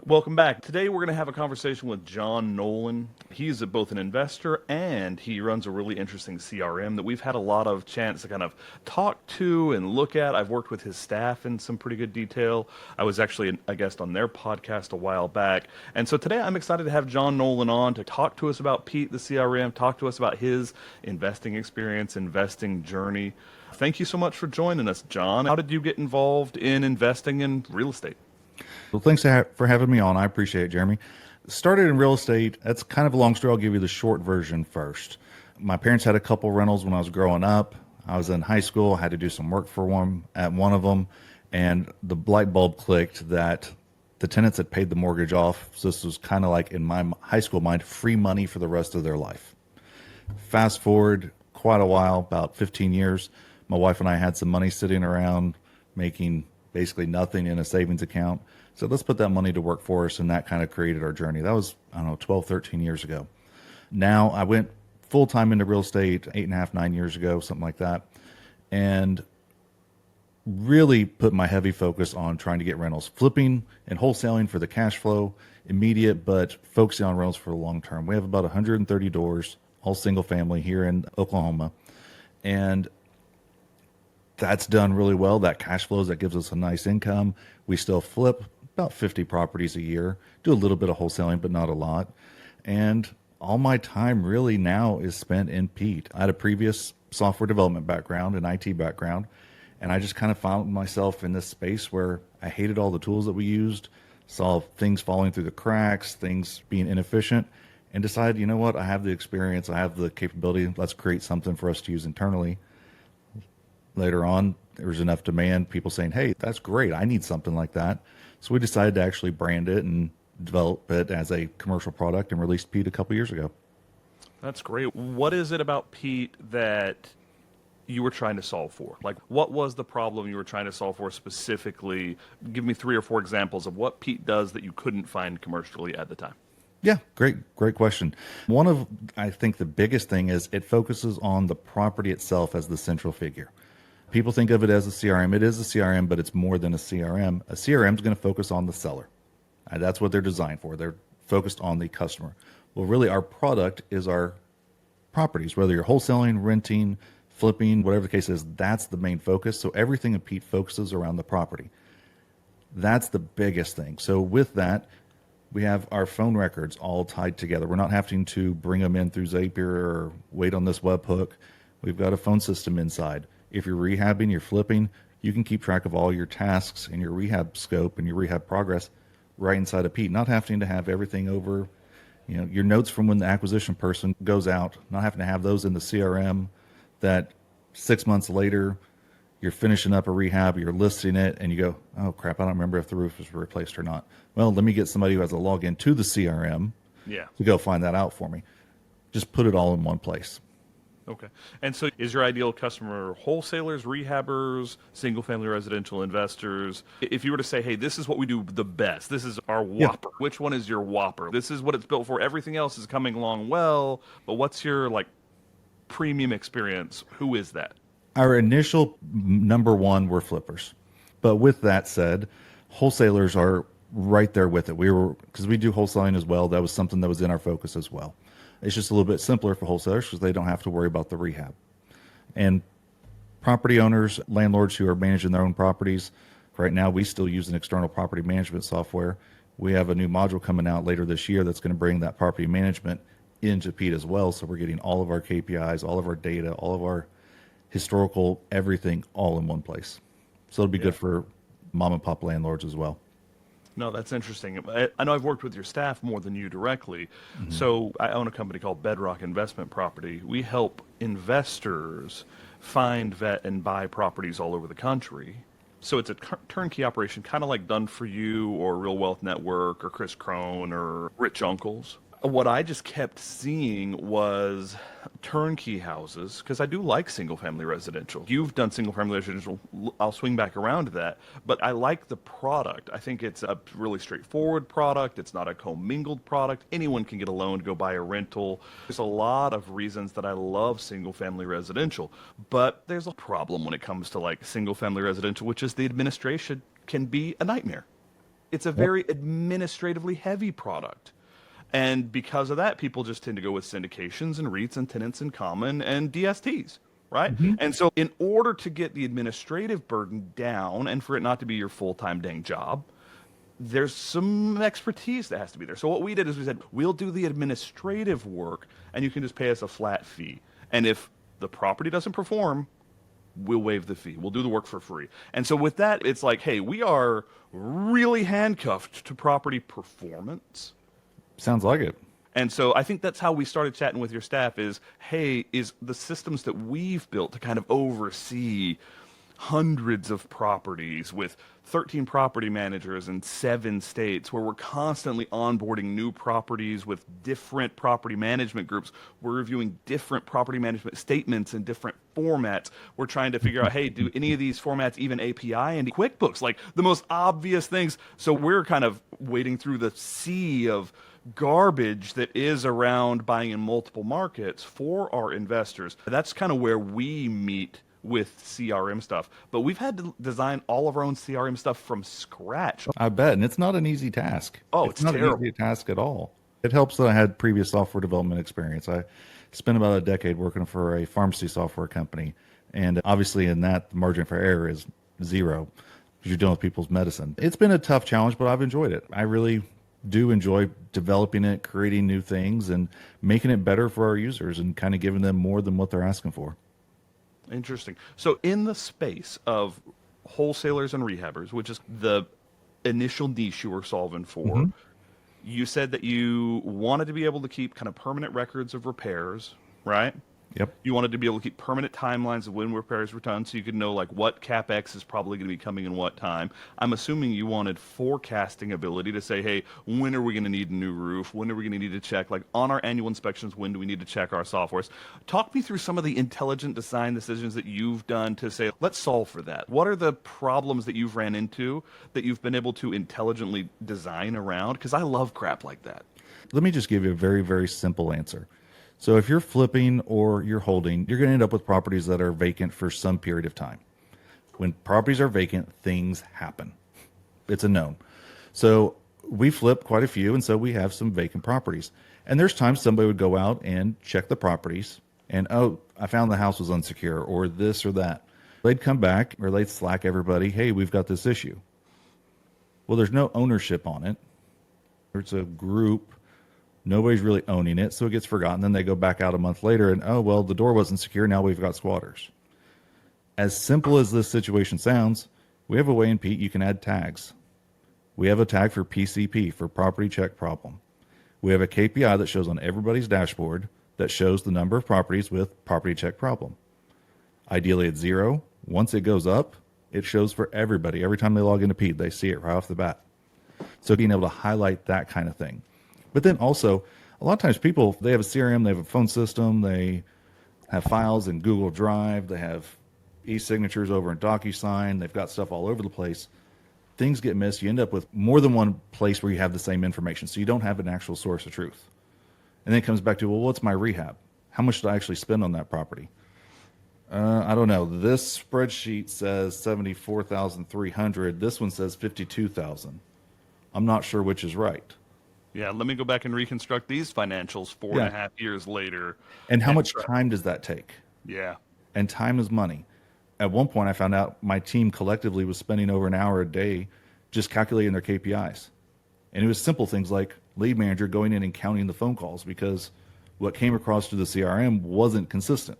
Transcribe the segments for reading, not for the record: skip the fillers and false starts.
Welcome back. Today we're going to have a conversation with John Nolan. He's both an investor and he runs a really interesting CRM that we've had a lot of chance to kind of talk to and look at. I've worked with his staff in some pretty good detail. I was actually a guest on their podcast a while back. And so today I'm excited to have John Nolan on to talk to us about Pete, the CRM, talk to us about his investing experience, investing journey. Thank you so much for joining us, John. How did you get involved in investing in real estate? Well, thanks for having me on. I appreciate it, Jeremy. Started in real estate. That's kind of a long story. I'll give you the short version first. My parents had a couple rentals when I was growing up. I was in high school. I had to do some work for one at one of them, and the light bulb clicked that the tenants had paid the mortgage off. So this was kind of like, in my high school mind, free money for the rest of their life. Fast forward quite a while, about 15 years, my wife and I had some money sitting around making basically nothing in a savings account. So let's put that money to work for us, and that kind of created our journey. That was, 12, 13 years ago. Now I went full-time into real estate 8.5, 9 years ago, something like that, and really put my heavy focus on trying to get rentals, flipping and wholesaling for the cash flow, immediate, but focusing on rentals for the long term. We have about 130 doors, all single family here in Oklahoma, and that's done really well. That cash flows, that gives us a nice income. We still flip about 50 properties a year, do a little bit of wholesaling, but not a lot. And all my time really now is spent in Pete. I had a previous software development background, an IT background, and I just kind of found myself in this space where I hated all the tools that we used, saw things falling through the cracks, things being inefficient, and decided, you know what, I have the experience, I have the capability, let's create something for us to use internally. Later on, there was enough demand, people saying, hey, that's great, I need something like that. So we decided to actually brand it and develop it as a commercial product and released Pete a couple years ago. That's great. What is it about Pete that you were trying to solve for? Like, what was the problem you were trying to solve for specifically? Give me 3 or 4 examples of what Pete does that you couldn't find commercially at the time. Yeah, great question. One of, I think the biggest thing is it focuses on the property itself as the central figure. People think of it as a CRM. It is a CRM, but it's more than a CRM. A CRM is going to focus on the seller. That's what they're designed for. They're focused on the customer. Well, really, our product is our properties, whether you're wholesaling, renting, flipping, whatever the case is, that's the main focus. So everything in Pete focuses around the property. That's the biggest thing. So with that, we have our phone records all tied together. We're not having to bring them in through Zapier or wait on this webhook. We've got a phone system inside. If you're rehabbing, you're flipping, you can keep track of all your tasks and your rehab scope and your rehab progress right inside of Pete, not having to have everything over, your notes from when the acquisition person goes out, not having to have those in the CRM that 6 months later, you're finishing up a rehab, you're listing it, and you go, oh crap, I don't remember if the roof was replaced or not. Well, let me get somebody who has a login to the CRM to go find that out for me. Just put it all in one place. Okay. And so is your ideal customer wholesalers, rehabbers, single-family residential investors? If you were to say, hey, this is what we do the best, this is our whopper, which one is your whopper? This is what it's built for. Everything else is coming along well, but what's your premium experience? Who is that? Our initial number one were flippers. But with that said, wholesalers are right there with it. Because we do wholesaling as well. That was something that was in our focus as well. It's just a little bit simpler for wholesalers because they don't have to worry about the rehab. And property owners, landlords who are managing their own properties, right now we still use an external property management software. We have a new module coming out later this year that's going to bring that property management into Pete as well. So we're getting all of our KPIs, all of our data, all of our historical, everything all in one place. So it'll be good for mom and pop landlords as well. No, that's interesting. I know I've worked with your staff more than you directly. Mm-hmm. So I own a company called Bedrock Investment Property. We help investors find, vet, and buy properties all over the country. So it's a turnkey operation, kind of like Done For You or Real Wealth Network or Chris Crone or Rich Uncles. What I just kept seeing was turnkey houses, because I do like single-family residential. You've done single-family residential. I'll swing back around to that. But I like the product. I think it's a really straightforward product. It's not a commingled product. Anyone can get a loan to go buy a rental. There's a lot of reasons that I love single-family residential. But there's a problem when it comes to single-family residential, which is the administration can be a nightmare. It's a Yep. very administratively heavy product. And because of that, people just tend to go with syndications and REITs and tenants in common and DSTs, right? Mhm. And so, in order to get the administrative burden down and for it not to be your full time dang job, there's some expertise that has to be there. So, what we did is we said, we'll do the administrative work and you can just pay us a flat fee. And if the property doesn't perform, we'll waive the fee. We'll do the work for free. And so with that, it's like, hey, we are really handcuffed to property performance. Sounds like it. And so I think that's how we started chatting with your staff is, hey, is the systems that we've built to kind of oversee hundreds of properties with 13 property managers in 7 states where we're constantly onboarding new properties with different property management groups. We're reviewing different property management statements in different formats. We're trying to figure out, hey, do any of these formats even API into QuickBooks? Like the most obvious things. So we're kind of wading through the sea of garbage that is around buying in multiple markets for our investors. That's kind of where we meet with CRM stuff. But we've had to design all of our own CRM stuff from scratch. I bet. And it's not an easy task. Oh, It's it's not an terrible. easy task at all. It helps that I had previous software development experience. I spent about a decade working for a pharmacy software company. And obviously, in that, the margin for error is zero because you're dealing with people's medicine. It's been a tough challenge, but I've enjoyed it. I really do enjoy developing it, creating new things, and making it better for our users and kind of giving them more than what they're asking for. Interesting. So, in the space of wholesalers and rehabbers, which is the initial niche you were solving for, Hmm. you said that you wanted to be able to keep kind of permanent records of repairs, right? Yep. You wanted to be able to keep permanent timelines of when repairs were done so you could know like what CapEx is probably going to be coming in what time. I'm assuming you wanted forecasting ability to say, hey, when are we going to need a new roof? When are we going to need to check? Like on our annual inspections, when do we need to check our softwares? Talk me through some of the intelligent design decisions that you've done to say, let's solve for that. What are the problems that you've ran into that you've been able to intelligently design around? Because I love crap like that. Let me just give you a very, very simple answer. So if you're flipping or you're holding, you're going to end up with properties that are vacant for some period of time. When properties are vacant, things happen. It's a known. So we flip quite a few, and so we have some vacant properties. And there's times somebody would go out and check the properties and, oh, I found the house was unsecure or this or that. They'd come back or they'd slack everybody, hey, we've got this issue. Well, there's no ownership on it. It's a group. Nobody's really owning it, so it gets forgotten. Then they go back out a month later and, oh, well, the door wasn't secure. Now we've got squatters. As simple as this situation sounds, we have a way in Pete you can add tags. We have a tag for PCP, for property check problem. We have a KPI that shows on everybody's dashboard that shows the number of properties with property check problem. Ideally at 0. Once it goes up, it shows for everybody. Every time they log into Pete, they see it right off the bat. So being able to highlight that kind of thing. But then also, a lot of times people, they have a CRM, they have a phone system, they have files in Google Drive, they have e-signatures over in DocuSign, they've got stuff all over the place. Things get missed. You end up with more than one place where you have the same information, so you don't have an actual source of truth. And then it comes back to, well, what's my rehab? How much did I actually spend on that property? I don't know. This spreadsheet says 74,300. This one says 52,000. I'm not sure which is right. Yeah, let me go back and reconstruct these financials four and a half years later. And how much time does that take? Yeah. And time is money. At one point, I found out my team collectively was spending over an hour a day just calculating their KPIs. And it was simple things like lead manager going in and counting the phone calls because what came across through the CRM wasn't consistent.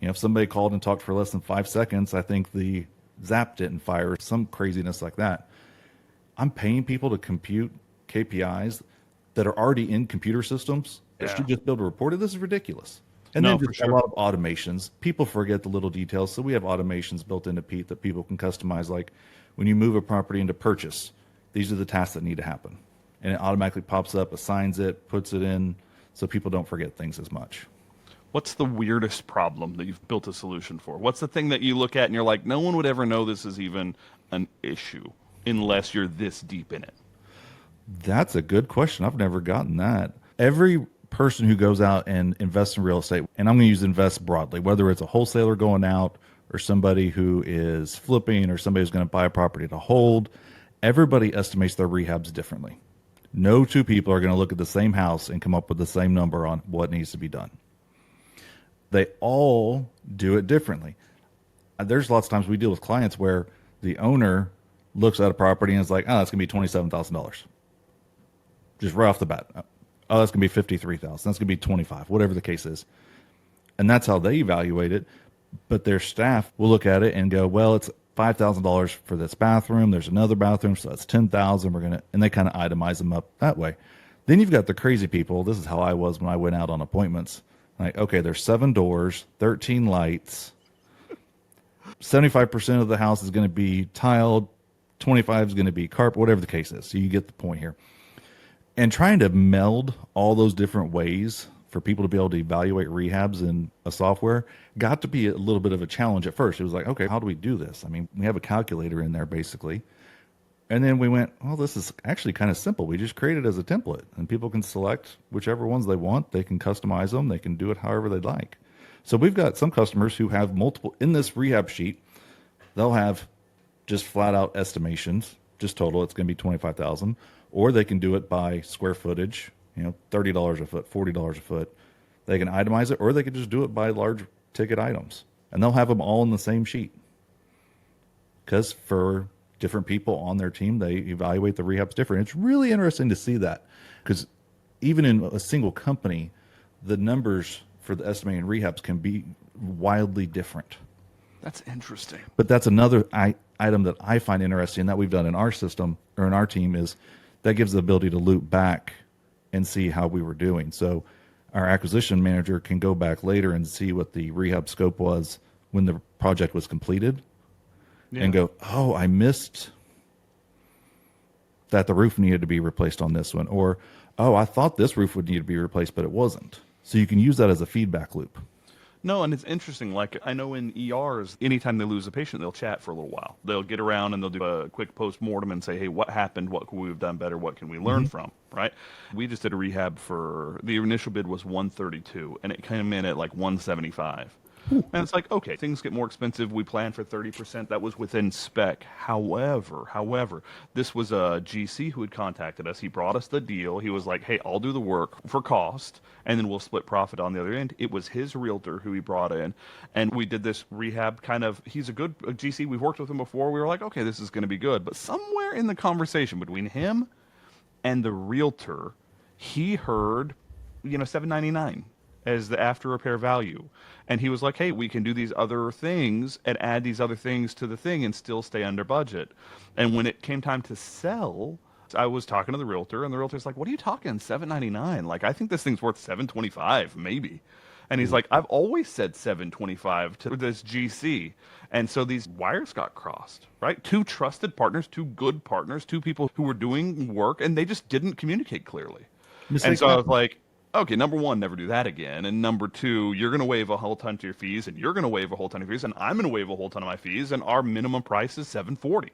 You know, if somebody called and talked for less than 5 seconds, I think the Zap didn't fire, some craziness like that. I'm paying people to compute KPIs that are already in computer systems that Yeah. should just be able to report it. This is ridiculous. And No, then for just sure. a lot of automations. People forget the little details, so we have automations built into Pete that people can customize. Like when you move a property into purchase, these are the tasks that need to happen. And it automatically pops up, assigns it, puts it in, so people don't forget things as much. What's the weirdest problem that you've built a solution for? What's the thing that you look at and you're like, no one would ever know this is even an issue unless you're this deep in it? That's a good question. I've never gotten that. Every person who goes out and invests in real estate, and I'm going to use invest broadly, whether it's a wholesaler going out or somebody who is flipping or somebody who's going to buy a property to hold, Everybody estimates their rehabs differently. No two people are going to look at the same house and come up with the same number on what needs to be done. They all do it differently. There's lots of times we deal with clients where the owner looks at a property and is like, oh, that's going to be $27,000. Just right off the bat. Oh, that's going to be 53,000. That's going to be 25, whatever the case is. And that's how they evaluate it. But their staff will look at it and go, well, it's $5,000 for this bathroom. There's another bathroom, so that's 10,000. And they kind of itemize them up that way. Then you've got the crazy people. This is how I was when I went out on appointments. Like, okay, there's 7 doors, 13 lights. 75% of the house is going to be tiled. 25 is going to be carpet, whatever the case is. So you get the point here. And trying to meld all those different ways for people to be able to evaluate rehabs in a software got to be a little bit of a challenge at first. It was like, okay, how do we do this? I mean, we have a calculator in there basically. And then we went, well, this is actually kind of simple. We just create it as a template and people can select whichever ones they want. They can customize them. They can do it however they'd like. So we've got some customers who have multiple in this rehab sheet. They'll have just flat out estimations, just total. It's going to be 25,000, or they can do it by square footage, $30 a foot, $40 a foot. They can itemize it, or they can just do it by large ticket items, and they'll have them all in the same sheet. Because for different people on their team, they evaluate the rehabs different. It's really interesting to see that, because even in a single company, the numbers for the estimating rehabs can be wildly different. That's interesting. But that's another item that I find interesting that we've done in our system or in our team is that gives the ability to loop back and see how we were doing. So our acquisition manager can go back later and see what the rehab scope was when the project was completed and go, oh, I missed that the roof needed to be replaced on this one. Or, oh, I thought this roof would need to be replaced, but it wasn't. So you can use that as a feedback loop. No, and it's interesting. Like, I know in ERs, anytime they lose a patient, they'll chat for a little while. They'll get around and they'll do a quick post-mortem and say, hey, what happened? What could we have done better? What can we learn from? Right? We just did a rehab for, the initial bid was 132, and it came in at like 175. And it's like, okay, things get more expensive. We planned for 30%. That was within spec. However, this was a GC who had contacted us. He brought us the deal. He was like, hey, I'll do the work for cost, and then we'll split profit on the other end. It was his realtor who he brought in, and we did this rehab kind of, he's a good GC. We've worked with him before. We were like, okay, this is going to be good. But somewhere in the conversation between him and the realtor, he heard, $799 as the after repair value. And he was like, hey, we can do these other things and add these other things to the thing and still stay under budget. And when it came time to sell, I was talking to the realtor, and the realtor's like, what are you talking, $799? Like, I think this thing's worth $725, maybe. And he's like, I've always said $725 to this GC. And so these wires got crossed, right? 2 trusted partners, 2 good partners, 2 people who were doing work, and they just didn't communicate clearly. And so I was like, okay, number 1, never do that again. And number 2, you're going to waive a whole ton to your fees, and you're going to waive a whole ton of fees, and I'm going to waive a whole ton of my fees, and our minimum price is $740.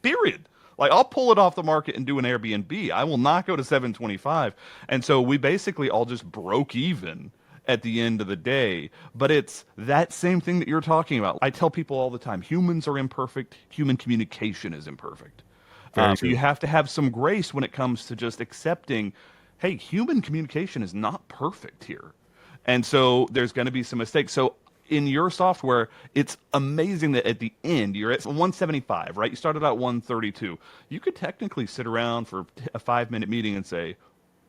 Period. Like, I'll pull it off the market and do an Airbnb. I will not go to $725. And so we basically all just broke even at the end of the day. But it's that same thing that you're talking about. I tell people all the time, humans are imperfect. Human communication is imperfect. You have to have some grace when it comes to just accepting, hey, human communication is not perfect here. And so there's going to be some mistakes. So in your software, it's amazing that at the end, you're at 175, right? You started out 132. You could technically sit around for a 5-minute meeting and say,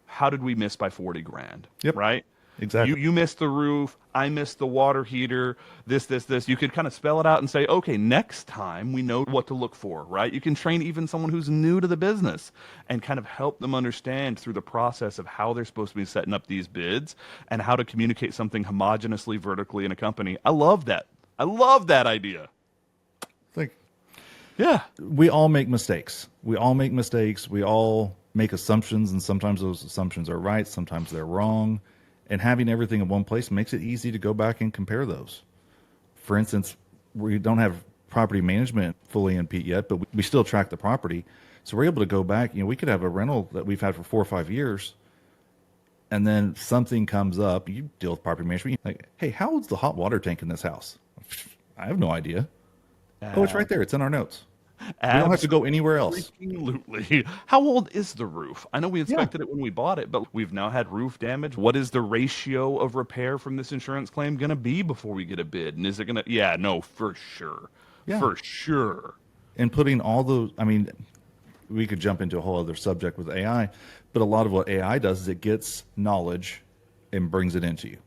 how did we miss by 40 grand? Yep. Right? Exactly. You missed the roof. I missed the water heater. This. You could kind of spell it out and say, okay, next time we know what to look for, right? You can train even someone who's new to the business and kind of help them understand through the process of how they're supposed to be setting up these bids and how to communicate something homogeneously, vertically in a company. I love that. I love that idea. Yeah. We all make mistakes. We all make assumptions, and sometimes those assumptions are right. Sometimes they're wrong. And having everything in one place makes it easy to go back and compare those. For instance, we don't have property management fully in Pete yet, but we still track the property. So we're able to go back. We could have a rental that we've had for 4 or 5 years, and then something comes up. You deal with property management. Like, hey, how old's the hot water tank in this house? I have no idea. Oh, it's right there. It's in our notes. We don't have to go anywhere else. Absolutely. How old is the roof? I know we Yeah. inspected it when we bought it, but we've now had roof damage. What is the ratio of repair from this insurance claim going to be before we get a bid? And is it going to, yeah, no, for sure. Yeah. For sure. And putting all those, I mean, we could jump into a whole other subject with AI, but a lot of what AI does is it gets knowledge and brings it into you.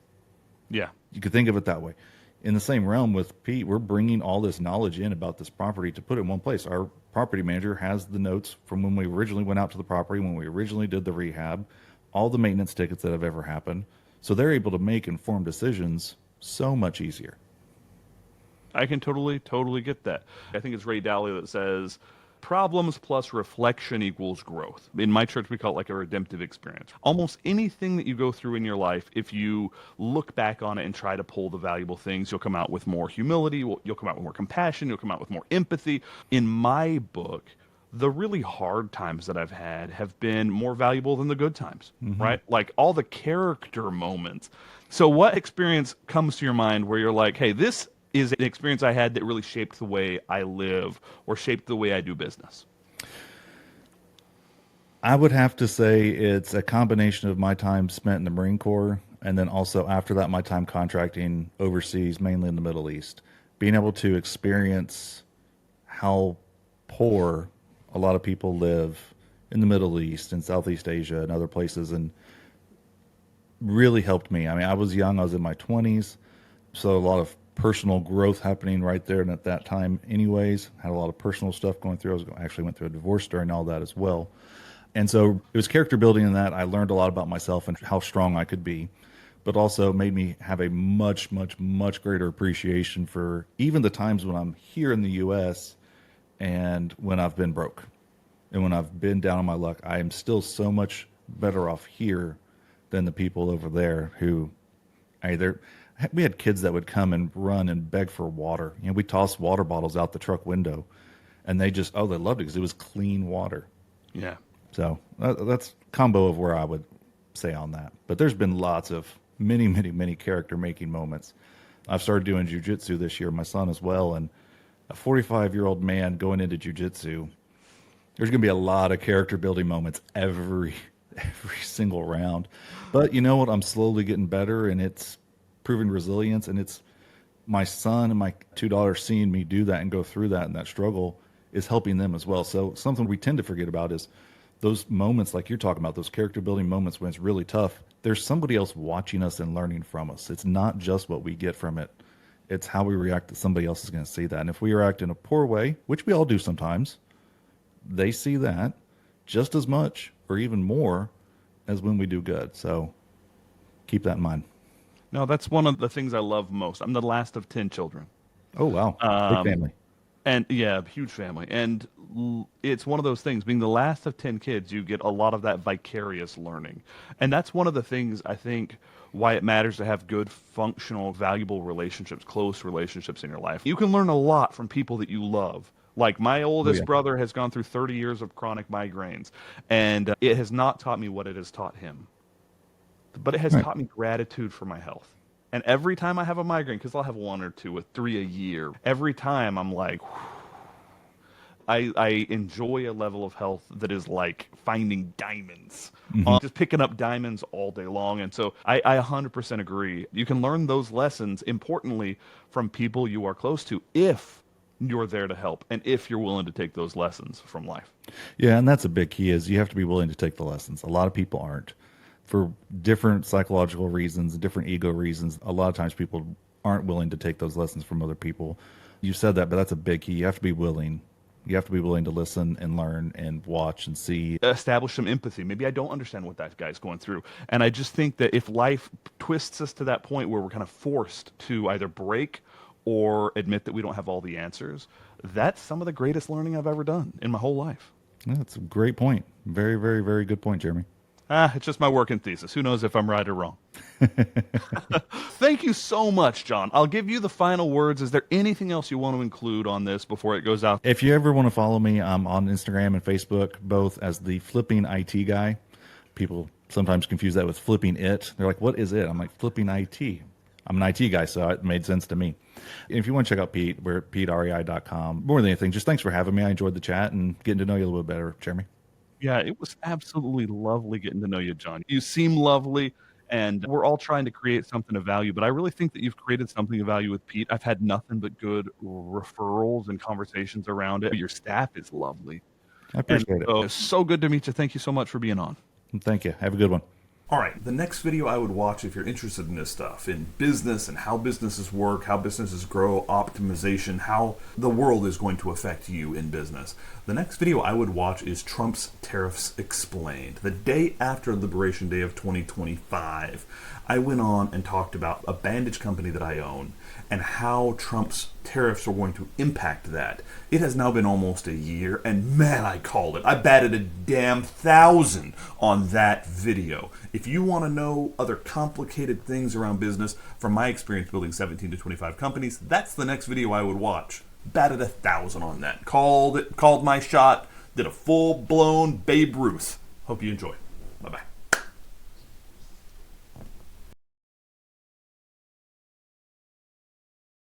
Yeah. You could think of it that way. In the same realm with Pete, we're bringing all this knowledge in about this property to put it in one place. Our property manager has the notes from when we originally went out to the property, when we originally did the rehab, all the maintenance tickets that have ever happened. So they're able to make informed decisions so much easier. I can totally get that. I think it's Ray Dalio that says problems plus reflection equals growth. In my church, we call it like a redemptive experience. Almost anything that you go through in your life, if you look back on it and try to pull the valuable things, you'll come out with more humility, you'll come out with more compassion, you'll come out with more empathy. In my book, the really hard times that I've had have been more valuable than the good times, right? Like all the character moments. So what experience comes to your mind where you're like, hey, this is an experience I had that really shaped the way I live or shaped the way I do business? I would have to say it's a combination of my time spent in the Marine Corps and then also after that, my time contracting overseas, mainly in the Middle East. Being able to experience how poor a lot of people live in the Middle East and Southeast Asia and other places and really helped me. I mean, I was young, I was in my 20s, so a lot of personal growth happening right there and at that time anyways. Had a lot of personal stuff going through. Actually went through a divorce during all that as well. And so it was character building in that. I learned a lot about myself and how strong I could be, but also made me have a much, much, much greater appreciation for even the times when I'm here in the U.S. and when I've been broke and when I've been down on my luck. I am still so much better off here than the people over there who either we had kids that would come and run and beg for water. You know, we tossed water bottles out the truck window and they just, oh, they loved it because it was clean water. Yeah. So that's combo of where I would say on that. But there's been lots of many, many, many character making moments. I've started doing jujitsu this year, my son as well. And a 45-year-old man going into jujitsu, there's going to be a lot of character building moments every single round. But you know what? I'm slowly getting better and it's proving resilience. And it's my son and my two daughters seeing me do that and go through that and that struggle is helping them as well. So something we tend to forget about is those moments like you're talking about, those character building moments when it's really tough. There's somebody else watching us and learning from us. It's not just what we get from it. It's how we react that somebody else is going to see that. And if we react in a poor way, which we all do sometimes, they see that just as much or even more as when we do good. So keep that in mind. No, that's one of the things I love most. I'm the last of 10 children. Oh, wow. Big family. And yeah, huge family. And it's one of those things, being the last of 10 kids, you get a lot of that vicarious learning. And that's one of the things I think why it matters to have good, functional, valuable relationships, close relationships in your life. You can learn a lot from people that you love. Like my oldest brother has gone through 30 years of chronic migraines, and it has not taught me what it has taught him. But it has taught me gratitude for my health. And every time I have a migraine, because I'll have one or two or three a year, every time I'm like, I enjoy a level of health that is like finding diamonds, just picking up diamonds all day long. And so I 100% agree. You can learn those lessons, importantly, from people you are close to if you're there to help and if you're willing to take those lessons from life. Yeah, and that's a big key is you have to be willing to take the lessons. A lot of people aren't. For different psychological reasons, different ego reasons, a lot of times people aren't willing to take those lessons from other people. You said that, but that's a big key. You have to be willing. You have to be willing to listen and learn and watch and see. Establish some empathy. Maybe I don't understand what that guy's going through. And I just think that if life twists us to that point where we're kind of forced to either break or admit that we don't have all the answers, that's some of the greatest learning I've ever done in my whole life. Yeah, that's a great point. Very, very, very good point, Jeremy. It's just my working thesis. Who knows if I'm right or wrong? Thank you so much, John. I'll give you the final words. Is there anything else you want to include on this before it goes out? If you ever want to follow me, I'm on Instagram and Facebook, both as the Flipping IT Guy. People sometimes confuse that with Flipping It. They're like, what is it? I'm like, Flipping IT. I'm an IT guy, so it made sense to me. If you want to check out Pete, we're at PeteREI.com. More than anything, just thanks for having me. I enjoyed the chat and getting to know you a little bit better, Jeremy. Yeah, it was absolutely lovely getting to know you, John. You seem lovely, and we're all trying to create something of value, but I really think that you've created something of value with Pete. I've had nothing but good referrals and conversations around it. Your staff is lovely. I And appreciate it. so it's so good to meet you. Thank you so much for being on. Thank you. Have a good one. All right, the next video I would watch if you're interested in this stuff, in business and how businesses work, how businesses grow, optimization, how the world is going to affect you in business. The next video I would watch is Trump's Tariffs Explained. The day after Liberation Day of 2025, I went on and talked about a bandage company that I own and how Trump's tariffs are going to impact that. It has now been almost a year, and man, I called it. I batted a damn 1,000 on that video. If you want to know other complicated things around business, from my experience building 17 to 25 companies, that's the next video I would watch. Batted 1,000 on that. Called my shot, did a full-blown Babe Ruth. Hope you enjoy. Bye-bye.